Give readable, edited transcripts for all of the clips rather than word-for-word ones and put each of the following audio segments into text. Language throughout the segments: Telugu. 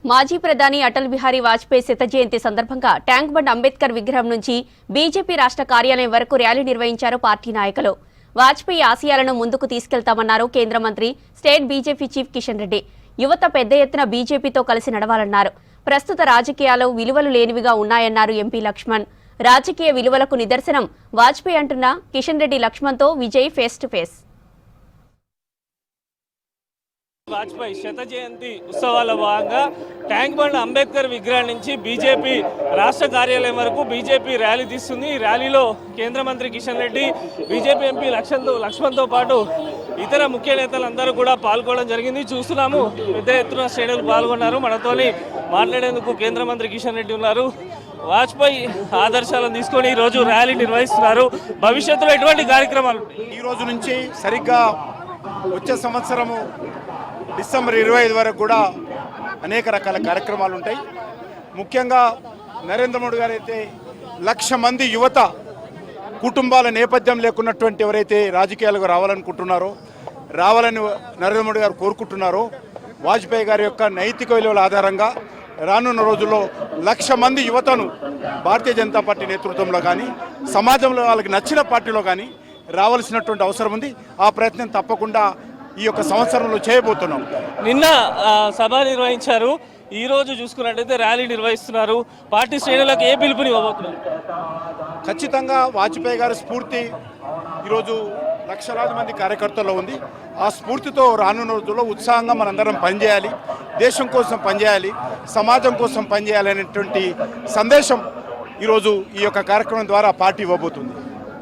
మాజీ ప్రధాని అటల్ బిహారీ వాజ్పేయి శత జయంతి సందర్భంగా ట్యాంక్ బండ్ అంబేద్కర్ విగ్రహం నుంచి బీజేపీ రాష్ట్ర కార్యాలయం వరకు ర్యాలీ నిర్వహించారు పార్టీ నాయకులు. వాజ్పేయి ఆశయాలను ముందుకు తీసుకెళ్తామన్నారు కేంద్ర మంత్రి, state BJP chief Kishan Reddy. యువత పెద్ద ఎత్తున బీజేపీతో కలిసి నడవాలన్నారు. ప్రస్తుత రాజకీయాలు విలువలు లేనివిగా ఉన్నాయన్నారు ఎంపీ లక్ష్మణ్. రాజకీయ విలువలకు నిదర్శనం వాజ్పేయి అంటున్న కిషన్ రెడ్డి లక్ష్మణ్తో Vijay face to face. Vajpayee శత జయంతి ఉత్సవాల భాగంగా ట్యాంక్ బండ్ అంబేద్కర్ విగ్రహం నుంచి బీజేపీ రాష్ట్ర కార్యాలయం వరకు బీజేపీ ర్యాలీ తీస్తుంది. ఈ ర్యాలీలో కేంద్ర మంత్రి కిషన్ రెడ్డి, బీజేపీ ఎంపీ లక్ష్మణ్తో పాటు ఇతర ముఖ్య నేతలందరూ కూడా పాల్గొనడం జరిగింది. చూస్తున్నాము, పెద్ద ఎత్తున శ్రేణులు పాల్గొన్నారు. మనతోని మాట్లాడేందుకు కేంద్ర మంత్రి కిషన్ రెడ్డి ఉన్నారు. వాజ్పేయి ఆదర్శాలను తీసుకొని ఈరోజు ర్యాలీ నిర్వహిస్తున్నారు. భవిష్యత్తులో ఎటువంటి కార్యక్రమాలు? ఈ రోజు నుంచి సరిగ్గా వచ్చే సంవత్సరము డిసెంబర్ 25 వరకు కూడా అనేక రకాల కార్యక్రమాలు ఉంటాయి. ముఖ్యంగా నరేంద్ర మోడీ గారు అయితే 1,00,000 మంది యువత కుటుంబాల నేపథ్యం లేకున్నటువంటి ఎవరైతే రాజకీయాలకు రావాలనుకుంటున్నారో, రావాలని నరేంద్ర మోడీ గారు కోరుకుంటున్నారో, వాజ్పేయి గారి యొక్క నైతిక విలువల ఆధారంగా రానున్న రోజుల్లో 1,00,000 మంది యువతను భారతీయ జనతా పార్టీ నేతృత్వంలో కానీ, సమాజంలో వాళ్ళకి నచ్చిన పార్టీలో కానీ రావాల్సినటువంటి అవసరం ఉంది. ఆ ప్రయత్నం తప్పకుండా ఈ యొక్క సంవత్సరంలో చేయబోతున్నాం. నిన్న సభ నిర్వహించారు, ఈ రోజు చూసుకున్నట్టయితే ర్యాలీ నిర్వహిస్తున్నారు. పార్టీ శ్రేణులకు ఏ పిలుపుని ఇవ్వబోతున్నారు? ఖచ్చితంగా వాజ్పేయి గారి స్ఫూర్తి ఈరోజు లక్షలాది మంది కార్యకర్తల్లో ఉంది. ఆ స్ఫూర్తితో రానున్న రోజుల్లో ఉత్సాహంగా మనందరం పనిచేయాలి, దేశం కోసం పనిచేయాలి, సమాజం కోసం పనిచేయాలి అనేటువంటి సందేశం ఈరోజు ఈ యొక్క కార్యక్రమం ద్వారా పార్టీ ఇవ్వబోతుంది.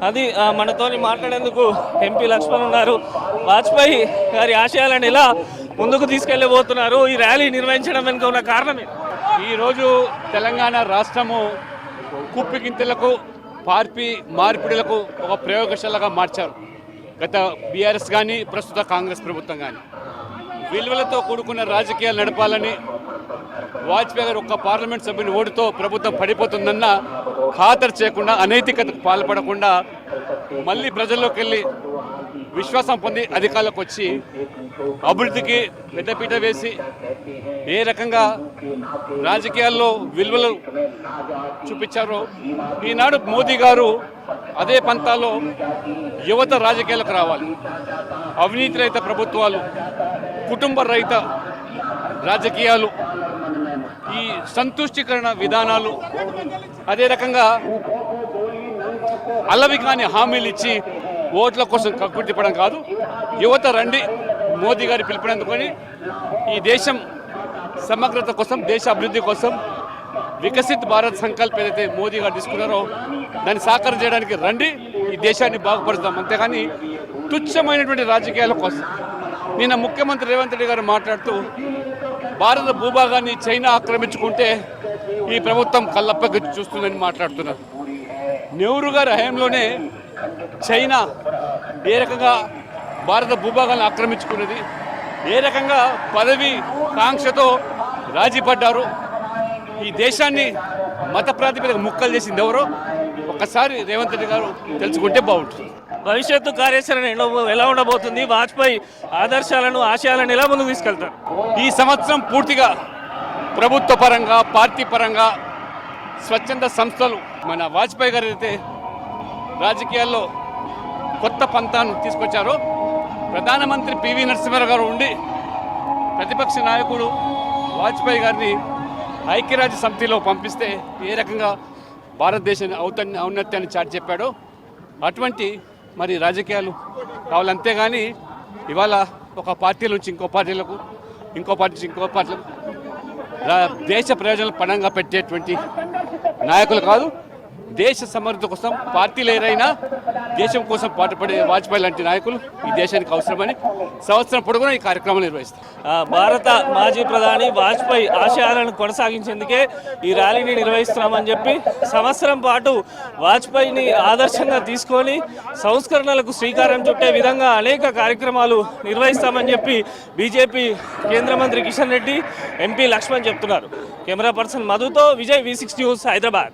అది మనతోని మాట్లాడేందుకు ఎంపీ లక్ష్మణ్ ఉన్నారు. వాజ్పేయి గారి ఆశయాలను ఎలా ముందుకు తీసుకెళ్ళబోతున్నారు? ఈ ర్యాలీ నిర్వహించడం వెనుక ఉన్న కారణమే. ఈరోజు తెలంగాణ రాష్ట్రము కుప్పిగింతలకు, మార్పిడులకు ఒక ప్రయోగశాలగా మార్చారు. గత బీఆర్ఎస్ కానీ, ప్రస్తుత కాంగ్రెస్ ప్రభుత్వం కానీ విలువలతో కూడుకున్న రాజకీయాలు నడపాలని వాజ్పేయి గారు ఒక్క పార్లమెంట్ సభ్యుని ఓటుతో ప్రభుత్వం పడిపోతుందన్న ఖాతరు చేయకుండా, అనైతికతకు పాల్పడకుండా మళ్ళీ ప్రజల్లోకి వెళ్ళి విశ్వాసం పొంది అధికారులకు వచ్చి అభివృద్ధికి పెద్దపీట వేసి ఏ రకంగా రాజకీయాల్లో విలువలు చూపించారో ఈనాడు మోదీ గారు అదే పంతాలో యువత రాజకీయాలకు రావాలి. అవినీతి రహిత ప్రభుత్వాలు, కుటుంబ రహిత రాజకీయాలు, ఈ సంతుష్టీకరణ విధానాలు, అదే రకంగా అల్లవి కాని హామీలు ఇచ్చి ఓట్ల కోసం కక్కుర్తి తిప్పడం కాదు. యువత రండి, మోదీ గారి పిలుపునందుకొని ఈ దేశం సమగ్రత కోసం, దేశ అభివృద్ధి కోసం వికసిత్ భారత్ సంకల్పం ఏదైతే మోదీ గారు తీసుకున్నారో దాన్ని సాకారం చేయడానికి రండి, ఈ దేశాన్ని బాగుపరుస్తాం. అంతేగాని తుచ్చమైనటువంటి రాజకీయాల కోసం. నిన్న ముఖ్యమంత్రి రేవంత్ రెడ్డి గారు మాట్లాడుతూ భారత భూభాగాన్ని చైనా ఆక్రమించుకుంటే ఈ ప్రభుత్వం కళ్ళప్పకి చూస్తుందని మాట్లాడుతున్నారు. నెహ్రూ గారి హయాంలోనే చైనా ఏ రకంగా భారత భూభాగాన్ని ఆక్రమించుకున్నది, ఏ రకంగా పదవి కాంక్షతో రాజీ పడ్డారు, ఈ దేశాన్ని మత ప్రాతిపదిక ముక్కలు చేసింది ఎవరో ఒక్కసారి రేవంత్ రెడ్డి గారు తెలుసుకుంటే బాగుంటుంది. భవిష్యత్తు కార్యాచరణ ఎలా ఉండబోతుంది? వాజ్పేయి ఆదర్శాలను, ఆశయాలను ఎలా ముందుకు తీసుకెళ్తారు? ఈ సంవత్సరం పూర్తిగా ప్రభుత్వ పరంగా, పార్టీ పరంగా, స్వచ్ఛంద సంస్థలు మన వాజ్పేయి గారు అయితే రాజకీయాల్లో కొత్త పంతాను తీసుకొచ్చారో, ప్రధానమంత్రి పివి నరసింహారావు గారు ఉండి ప్రతిపక్ష నాయకుడు వాజ్పేయి గారిని ఐక్యరాజ్య సమితిలో పంపిస్తే ఏ రకంగా భారతదేశాన్ని ఔన్నత్యాన్ని చాటి చెప్పాడో అటువంటి మరి రాజకీయాలు కావాలి. అంతేగాని ఇవాళ ఒక పార్టీ నుంచి ఇంకో పార్టీలకు, ఇంకో పార్టీ నుంచి ఇంకో పార్టీలకు దేశ ప్రయోజనాలు పణంగా పెట్టేటువంటి నాయకులు కాదు. దేశ సమర్థత కోసం పార్టీలు ఏదైనా దేశం కోసం పాటుపడే వాజ్పేయి లాంటి నాయకులు ఈ దేశానికి అవసరమని సంవత్సరం పొడుగునా ఈ కార్యక్రమం నిర్వహిస్తారు. భారత మాజీ ప్రధాని వాజ్పేయి ఆశయాలను కొనసాగించేందుకే ఈ ర్యాలీని నిర్వహిస్తున్నామని చెప్పి సంవత్సరం పాటు వాజ్పేయిని ఆదర్శంగా తీసుకొని సంస్కరణలకు శ్రీకారం చుట్టే విధంగా అనేక కార్యక్రమాలు నిర్వహిస్తామని చెప్పి బీజేపీ కేంద్ర మంత్రి కిషన్ రెడ్డి, ఎంపీ లక్ష్మణ్ చెప్తున్నారు. కెమెరా పర్సన్ మధుతో విజయ్, V6 న్యూస్, హైదరాబాద్.